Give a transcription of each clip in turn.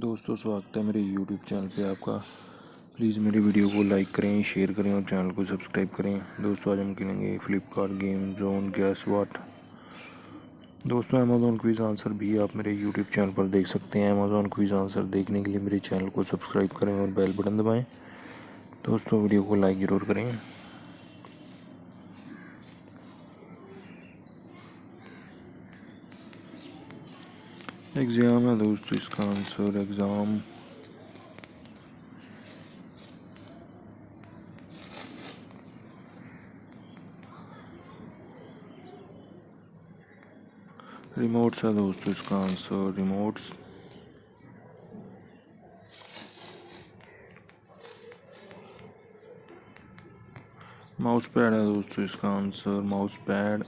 दोस्तों, स्वागत है मेरे यूट्यूब चैनल पे आपका। प्लीज़ मेरी वीडियो को लाइक करें, शेयर करें और चैनल को सब्सक्राइब करें। दोस्तों, आज हम खेलेंगे Flipkart game zone gas what. दोस्तों, अमेज़ॉन क्विज आंसर भी आप मेरे यूट्यूब चैनल पर देख सकते हैं। अमेज़ॉन क्विज आंसर देखने के लिए मेरे चैनल को सब्सक्राइब करें और बेल बटन दबाएँ। दोस्तों, वीडियो को लाइक ज़रूर करें। एग्ज़ाम है दोस्तों, इसका आंसर एग्ज़ाम। रिमोट्स है दोस्तों, इसका आंसर रिमोट्स। माउस पैड है दोस्तों, इसका answer mouse pad.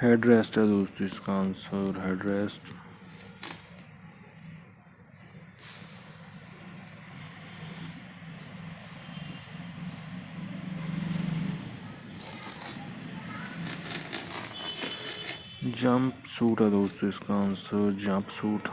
Head rest है दोस्तों, इसका answer head rest. Jump suit है दोस्तों, इसका आंसर जंप सूट।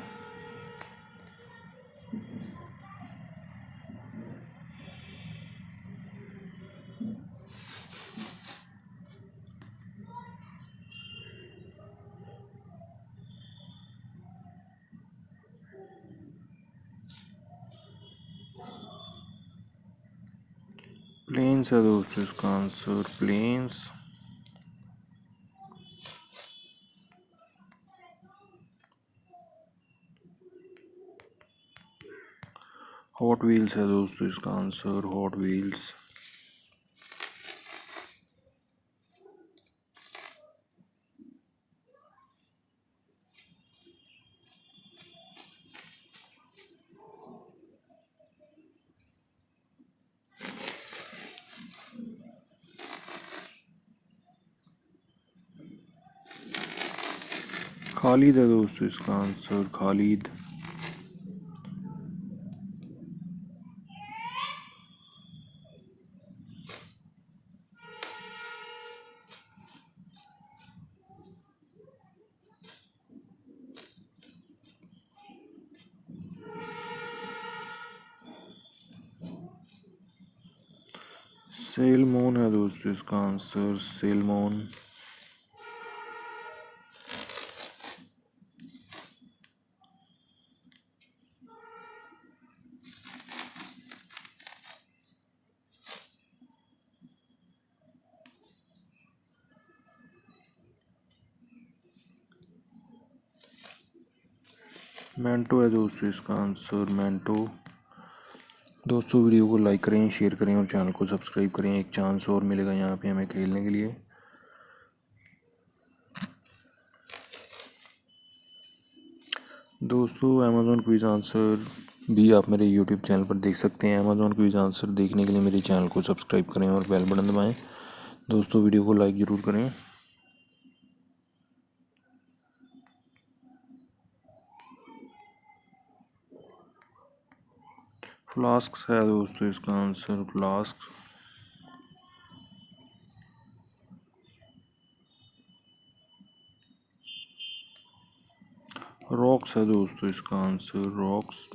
प्लेन्स है दोस्तों, इसका आंसर प्लेन्स। हॉट व्हील्स है दोस्तों, इसका आंसर हॉट व्हील्स। खालिद है दोस्तों, इसका आंसर खालिद। सेलमोन है दोस्तों, इसका आंसर सेलमोन। मैंटो है दोस्तों, इसका आंसर मैंटो। दोस्तों, वीडियो को लाइक करें, शेयर करें और चैनल को सब्सक्राइब करें। एक चांस और मिलेगा यहाँ पे हमें खेलने के लिए। दोस्तों, अमेज़ॉन क्विज आंसर भी आप मेरे यूट्यूब चैनल पर देख सकते हैं। अमेज़ॉन क्विज आंसर देखने के लिए मेरे चैनल को सब्सक्राइब करें और बेल बटन दबाएं। दोस्तों, वीडियो को लाइक ज़रूर करें। फ्लास्क है दोस्तों, इसका आंसर फ्लास्क। रॉक्स है दोस्तों, इसका आंसर रॉक्स।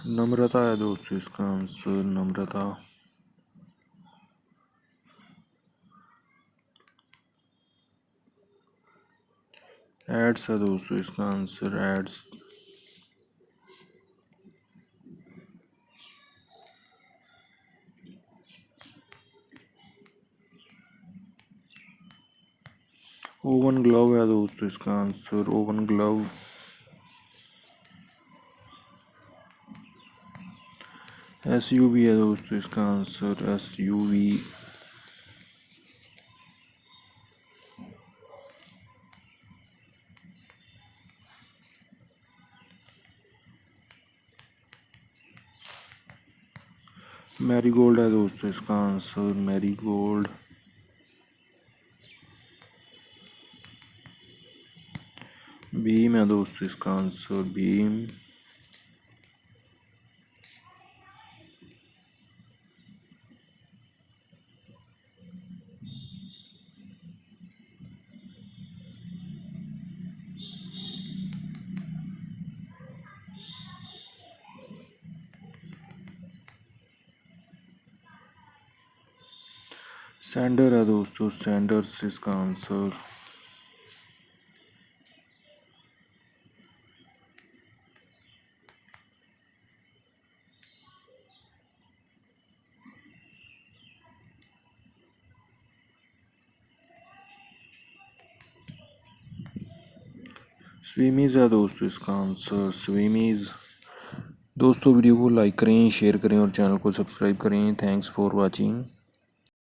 नम्रता है दोस्तों, इसका आंसर नम्रता। एड्स है दोस्तों, इसका आंसर एड्स। ओवन ग्लव है दोस्तों, इसका आंसर ओवन ग्लव। SUV है दोस्तों, इसका आंसर SUV। मैरीगोल्ड है दोस्तों इसका आंसर, मैरीगोल्ड। भीम है दोस्तों इसका आंसर, भीम। सैंडर है दोस्तों, सैंडर्स इसका आंसर। स्विमीज है दोस्तों इसका आंसर, स्विमीज। दोस्तों वीडियो को लाइक करें, शेयर करें और चैनल को सब्सक्राइब करें। Thanks for watching.